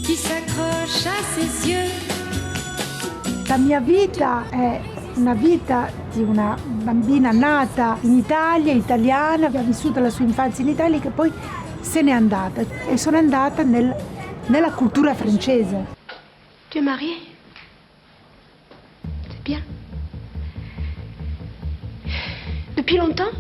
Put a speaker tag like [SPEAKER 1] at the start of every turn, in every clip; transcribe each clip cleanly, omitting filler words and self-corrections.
[SPEAKER 1] qui s'accroche à ses yeux.
[SPEAKER 2] La mia vita è una vita di una bambina nata in Italia, italiana, che ha vissuto la sua infanzia in Italia e che poi se n'è andata. E sono andata nella cultura francese.
[SPEAKER 3] Tu es mariée? C'est bien. Depuis longtemps?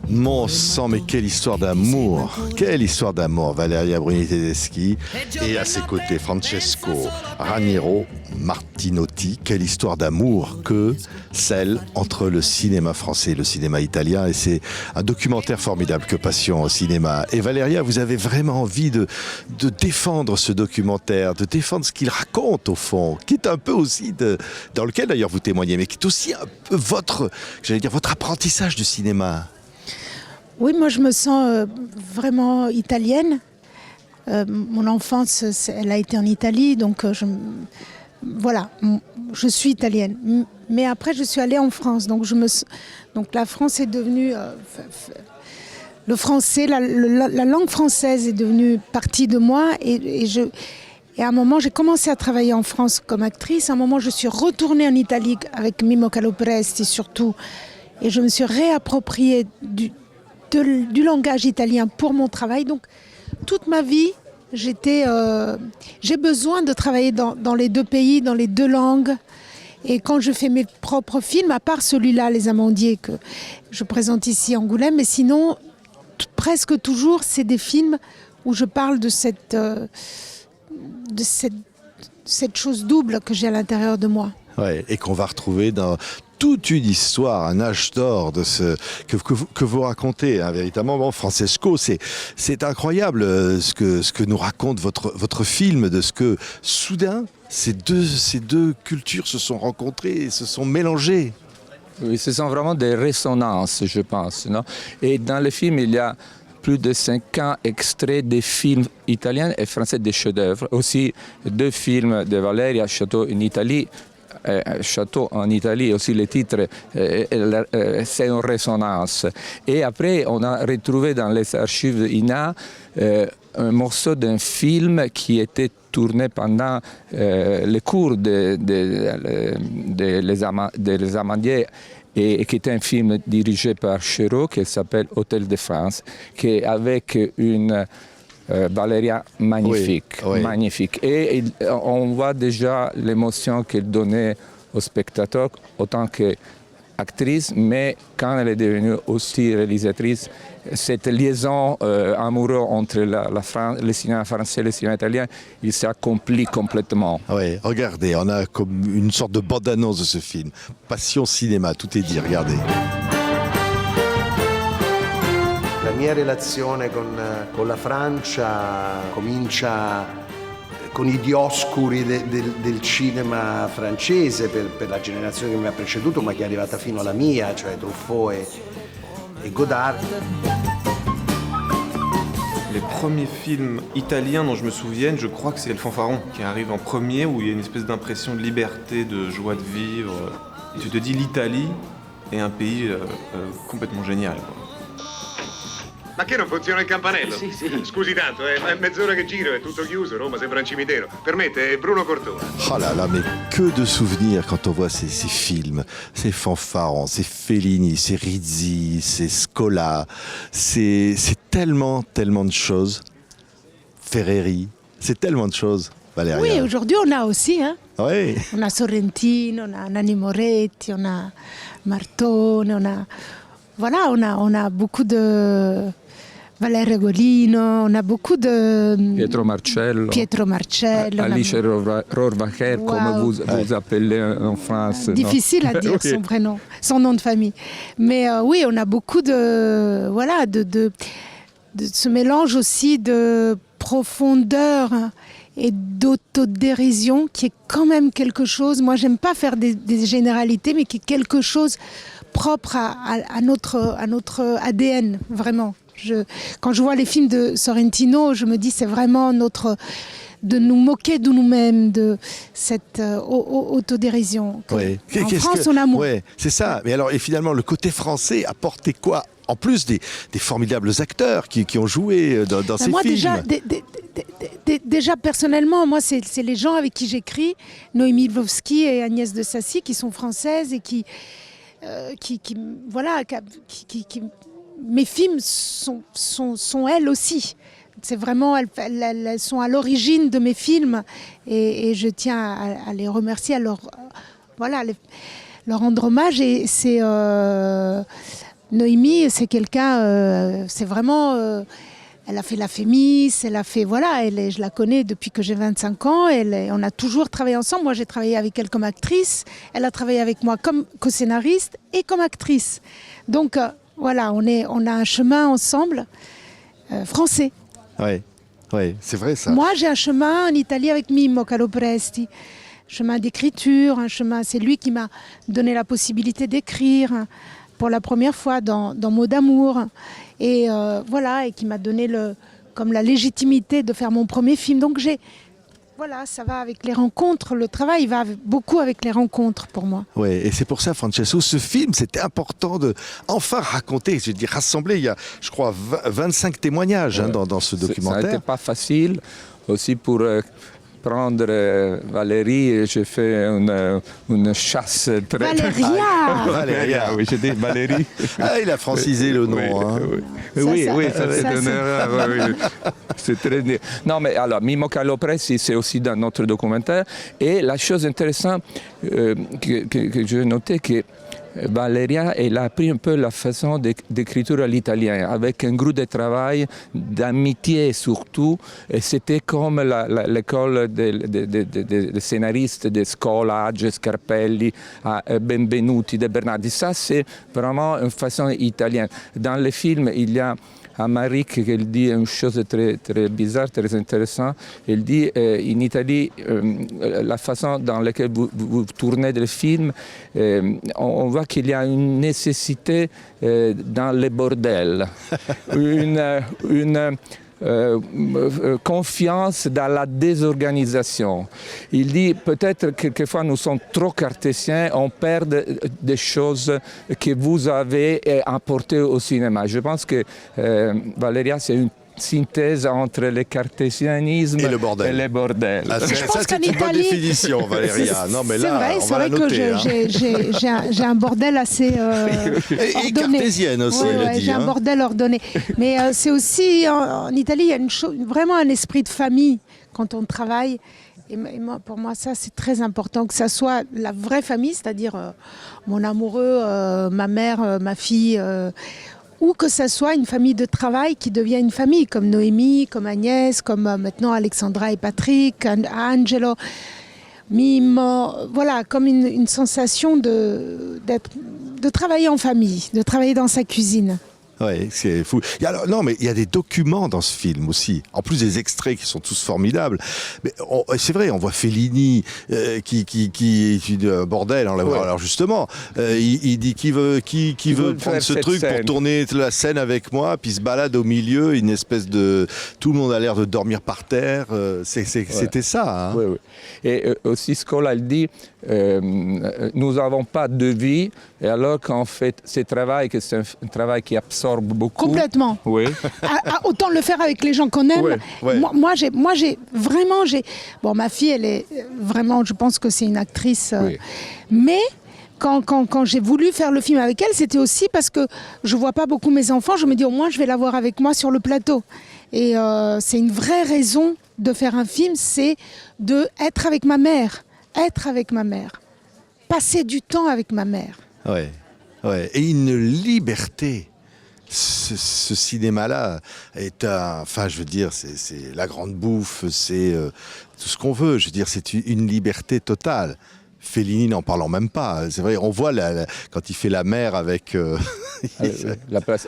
[SPEAKER 4] Mon sang, mais quelle histoire d'amour! Quelle histoire d'amour, Valeria Bruni Tedeschi. Et à ses côtés, Francesco Raniero Martinotti. Quelle histoire d'amour que celle entre le cinéma français et le cinéma italien. Et c'est un documentaire formidable que Passion au cinéma. Et Valeria, vous avez vraiment envie de défendre ce documentaire, de défendre ce qu'il raconte au fond, qui est un peu aussi, dans lequel d'ailleurs vous témoignez, mais qui est aussi un peu votre apprentissage du cinéma.
[SPEAKER 2] Oui, moi je me sens vraiment italienne. Mon enfance, elle a été en Italie, donc voilà, je suis italienne. Mais après, je suis allée en France, donc la France est devenue... le français, la langue française est devenue partie de moi. Et à un moment, j'ai commencé à travailler en France comme actrice. À un moment, je suis retournée en Italie avec Mimmo Calopresti surtout. Et je me suis réappropriée du langage italien pour mon travail. Donc, toute ma vie, j'ai besoin de travailler dans les deux pays, dans les deux langues. Et quand je fais mes propres films, à part celui-là, Les Amandiers, que je présente ici à Angoulême, mais sinon, presque toujours, c'est des films où je parle de cette chose double que j'ai à l'intérieur de moi.
[SPEAKER 4] Ouais, et qu'on va retrouver dans toute une histoire, un âge d'or de que vous racontez, hein, véritablement. Bon, Francesco, c'est incroyable ce que nous raconte votre film, de ce que soudain ces deux cultures se sont rencontrées et se sont mélangées.
[SPEAKER 5] Oui, ce sont vraiment des résonances, je pense, non? Et dans le film, il y a plus de 50 extraits des films italiens et français, des chefs-d'œuvre. Aussi 2 films de Valeria, Château en Italie. Château en Italie, aussi le titre, c'est une résonance. Et après, on a retrouvé dans les archives de INA un morceau d'un film qui était tourné pendant les cours Les Amandiers et qui était un film dirigé par Chéreau qui s'appelle Hôtel de France, qui est avec une Valeria magnifique,
[SPEAKER 4] oui.
[SPEAKER 5] Magnifique. Et on voit déjà l'émotion qu'elle donnait aux spectateurs autant qu'actrice, mais quand elle est devenue aussi réalisatrice, cette liaison amoureuse entre le cinéma français et le cinéma italien, il s'est accompli complètement.
[SPEAKER 4] Oui, regardez, on a comme une sorte de bande-annonce de ce film. Passion cinéma, tout est dit, regardez.
[SPEAKER 6] La mia relazione con la Francia comincia con i dioscuri del cinema francese per la generazione che mi ha preceduto, ma che è arrivata fino alla mia, cioè Truffaut et Godard.
[SPEAKER 7] Les premiers films italiens dont je me souvienne, je crois que c'est Le Fanfaron qui arrive en premier, où il y a une espèce d'impression de liberté, de joie de vivre. Et tu te dis l'Italie est un pays complètement génial, quoi.
[SPEAKER 8] Ma che non funziona il campanello?
[SPEAKER 9] Sì.
[SPEAKER 8] Scusi tanto, è mezz'ora che giro, è tutto chiuso, Roma sembra un cimitero. Per me è Bruno Cortona.
[SPEAKER 4] Oh là là, mais que de souvenirs quand on voit ces films, ces fanfarons, ces Fellini, ces Rizzi, ces Scola, c'est tellement de choses. Ferreri, c'est tellement de choses, Valeria.
[SPEAKER 2] Oui, aujourd'hui on a aussi, hein.
[SPEAKER 4] Oui.
[SPEAKER 2] On a Sorrentino, on a Nanni Moretti, on a Martone, on a beaucoup de... Valerio Golino, on a beaucoup de...
[SPEAKER 5] Pietro Marcello. Alice Rohrwacher,
[SPEAKER 2] wow.
[SPEAKER 5] Comme vous appelez en France.
[SPEAKER 2] Difficile à dire son prénom, son nom de famille. Mais oui, on a beaucoup de ce mélange aussi de profondeur et d'autodérision qui est quand même quelque chose... Moi, j'aime pas faire des généralités, mais qui est quelque chose propre à notre ADN, vraiment. Quand je vois les films de Sorrentino, je me dis c'est vraiment de nous moquer de nous-mêmes, de cette autodérision.
[SPEAKER 4] Oui.
[SPEAKER 2] En France, on a moins.
[SPEAKER 4] Oui, c'est ça. Mais alors, et finalement, le côté français apportait quoi? En plus des formidables acteurs qui ont joué dans ces
[SPEAKER 2] moi,
[SPEAKER 4] films.
[SPEAKER 2] Déjà, déjà personnellement, moi c'est les gens avec qui j'écris, Noémie Lvovsky et Agnès de Sassy, qui sont françaises et mes films sont elles aussi. C'est vraiment, elles sont à l'origine de mes films et je tiens à les remercier, à leur rendre hommage. Et c'est Noémie, c'est quelqu'un, c'est vraiment, elle a fait la Fémis, elle a fait, je la connais depuis que j'ai 25 ans. On a toujours travaillé ensemble. Moi, j'ai travaillé avec elle comme actrice. Elle a travaillé avec moi comme co-scénariste et comme actrice. Donc on a un chemin ensemble français.
[SPEAKER 4] Oui, c'est vrai ça.
[SPEAKER 2] Moi, j'ai un chemin en Italie avec Mimmo Calopresti, chemin d'écriture, c'est lui qui m'a donné la possibilité d'écrire pour la première fois dans Mots d'amour, et et qui m'a donné comme la légitimité de faire mon premier film. Donc ça va avec les rencontres, le travail va beaucoup avec les rencontres pour moi.
[SPEAKER 4] Oui, et c'est pour ça, Francesco, ce film, c'était important de enfin raconter, je veux dire rassembler. Il y a, je crois, 25 témoignages dans ce documentaire.
[SPEAKER 5] Ça n'était pas facile aussi pour prendre Valérie. J'ai fait une chasse très...
[SPEAKER 2] Valéria.
[SPEAKER 5] Oui, j'ai dit Valérie.
[SPEAKER 4] Il a francisé le nom.
[SPEAKER 5] Oui, ça c'est une erreur. Oui. C'est très... Non, mais alors, Mimmo Calopresti, c'est aussi dans notre documentaire. Et la chose intéressante que j'ai noté, que Valeria, elle a appris un peu la façon d'écriture à l'italien, avec un groupe de travail, d'amitié surtout. Et c'était comme l'école des scénaristes de Scola, Age Scarpelli, Benvenuti, de Bernardi. Ça, c'est vraiment une façon italienne. Dans le film, il y a Amaric qui dit une chose très, très bizarre, très intéressante. Il dit en Italie, la façon dans laquelle vous tournez le film, on voit qu'il y a une nécessité dans les bordels, une confiance dans la désorganisation. Il dit peut-être que quelquefois nous sommes trop cartésiens, on perd des choses que vous avez apportées au cinéma. Je pense que Valeria, c'est une synthèse entre le cartésianisme
[SPEAKER 4] et le bordel.
[SPEAKER 2] C'est
[SPEAKER 4] une bonne définition, Valéria. Non, mais là,
[SPEAKER 2] c'est vrai que j'ai un bordel assez
[SPEAKER 4] et cartésienne aussi, elle dit.
[SPEAKER 2] J'ai un bordel ordonné. Mais c'est aussi, en Italie, il y a vraiment un esprit de famille quand on travaille. Et pour moi, ça, c'est très important, que ça soit la vraie famille, c'est-à-dire mon amoureux, ma mère, ma fille... ou que ça soit une famille de travail qui devient une famille, comme Noémie, comme Agnès, comme maintenant Alexandra et Patrick, Angelo, Mimmo, comme une sensation de travailler en famille, de travailler dans sa cuisine.
[SPEAKER 4] Oui, c'est fou. Mais il y a des documents dans ce film aussi. En plus des extraits qui sont tous formidables. Mais c'est vrai, on voit Fellini qui est bordel. Alors justement, il dit qui veut prendre ce truc pour tourner la scène avec moi, puis se balade au milieu, une espèce de... Tout le monde a l'air de dormir par terre. C'était ça. Hein.
[SPEAKER 5] Oui. Et aussi Scola, il dit, nous n'avons pas de vie, et alors qu'on fait ce travail, que c'est un travail qui absorbe beaucoup.
[SPEAKER 2] Complètement.
[SPEAKER 5] Oui.
[SPEAKER 2] Autant le faire avec les gens qu'on aime.
[SPEAKER 4] Ouais.
[SPEAKER 2] Moi, j'ai vraiment... Bon, ma fille, elle est vraiment... Je pense que c'est une actrice... Mais... Quand j'ai voulu faire le film avec elle, c'était aussi parce que je ne vois pas beaucoup mes enfants. Je me dis, au moins, je vais l'avoir avec moi sur le plateau. Et c'est une vraie raison de faire un film, c'est d'être avec ma mère. Être avec ma mère. Passer du temps avec ma mère.
[SPEAKER 4] Ouais. Et une liberté. Ce cinéma-là est je veux dire, c'est la grande bouffe, c'est tout ce qu'on veut. Je veux dire, c'est une liberté totale. Fellini n'en parlant même pas. C'est vrai, on voit quand il fait la mer avec...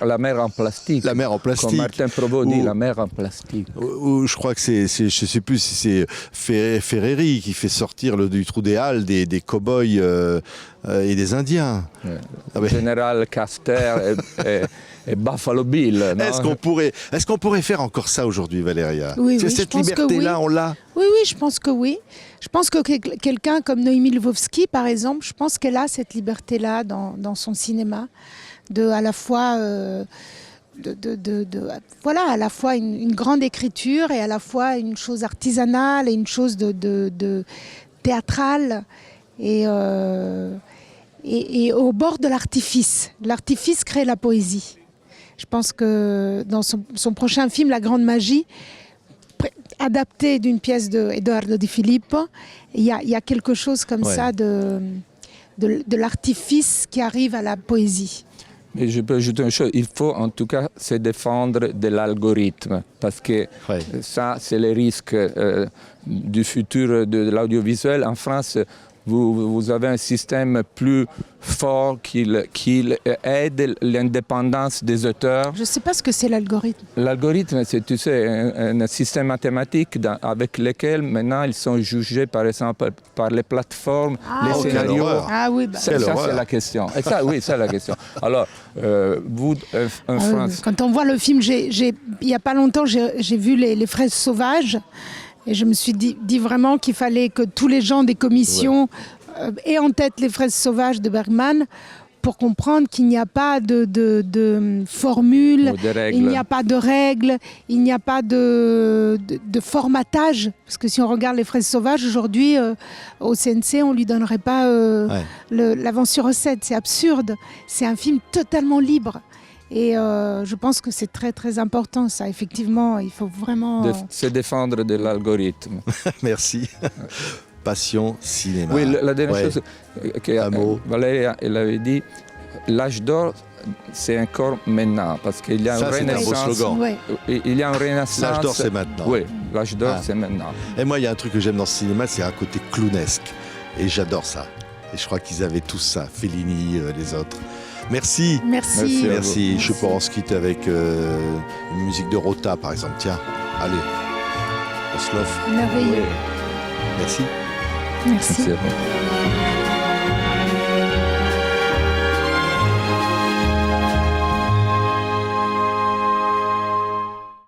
[SPEAKER 5] la mer en plastique.
[SPEAKER 4] La mer en plastique.
[SPEAKER 5] Comme Martin Provost dit, la mer en plastique.
[SPEAKER 4] Ou je crois que je ne sais plus si c'est Ferreri qui fait sortir du trou des Halles des cow-boys et des Indiens.
[SPEAKER 5] Général Custer et Buffalo Bill.
[SPEAKER 4] Est-ce qu'on pourrait faire encore ça aujourd'hui, Valéria?
[SPEAKER 2] Oui,
[SPEAKER 4] cette liberté-là, on l'a?
[SPEAKER 2] Oui, je pense que oui. Je pense que quelqu'un comme Noémie Lvovsky, par exemple, je pense qu'elle a cette liberté-là dans son cinéma, de à la fois voilà, à la fois une grande écriture et à la fois une chose artisanale et une chose de théâtrale et au bord de l'artifice. L'artifice crée la poésie. Je pense que dans son prochain film, La Grande Magie, adapté d'une pièce de Edoardo Di Filippo, il y a quelque chose comme ça de l'artifice qui arrive à la poésie.
[SPEAKER 5] Mais je peux ajouter une chose, il faut en tout cas se défendre de l'algorithme, parce que ça, c'est le risque du futur de l'audiovisuel. En France, vous avez un système plus fort qui aide l'indépendance des auteurs.
[SPEAKER 2] Je ne sais pas ce que c'est l'algorithme.
[SPEAKER 5] L'algorithme, c'est, tu sais, un système mathématique avec lequel maintenant ils sont jugés, par exemple, par les plateformes, les scénarios.
[SPEAKER 2] Ah oui,
[SPEAKER 5] ça c'est la question. Et ça, oui, c'est la question. Alors, vous, en France...
[SPEAKER 2] Quand on voit le film, il n'y a pas longtemps, j'ai vu les Fraises sauvages. Et je me suis dit vraiment qu'il fallait que tous les gens des commissions aient en tête les Fraises sauvages de Bergman pour comprendre qu'il n'y a pas de formule, il n'y a pas de règles, il n'y a pas de formatage. Parce que si on regarde les Fraises sauvages, aujourd'hui, au CNC, on ne lui donnerait pas l'avance sur recette. C'est absurde. C'est un film totalement libre. Et je pense que c'est très très important ça, effectivement, il faut vraiment...
[SPEAKER 5] se défendre de l'algorithme.
[SPEAKER 4] Merci. Passion cinéma.
[SPEAKER 5] Oui, la dernière chose que Valérie elle avait dit, l'âge d'or, c'est encore maintenant, parce qu'il y a une renaissance.
[SPEAKER 4] C'est un beau slogan.
[SPEAKER 5] Il y a une renaissance.
[SPEAKER 4] L'âge d'or, c'est maintenant.
[SPEAKER 5] Oui, l'âge d'or, c'est maintenant.
[SPEAKER 4] Et moi, il y a un truc que j'aime dans ce cinéma, c'est un côté clownesque. Et j'adore ça. Et je crois qu'ils avaient tous ça, Fellini, les autres. Merci.
[SPEAKER 2] Merci.
[SPEAKER 4] Merci. Je pense se quitter avec une musique de Rota, par exemple. Tiens, allez, on se l'offre.
[SPEAKER 2] Merveilleux.
[SPEAKER 4] Merci.
[SPEAKER 2] Merci.
[SPEAKER 5] Merci à vous.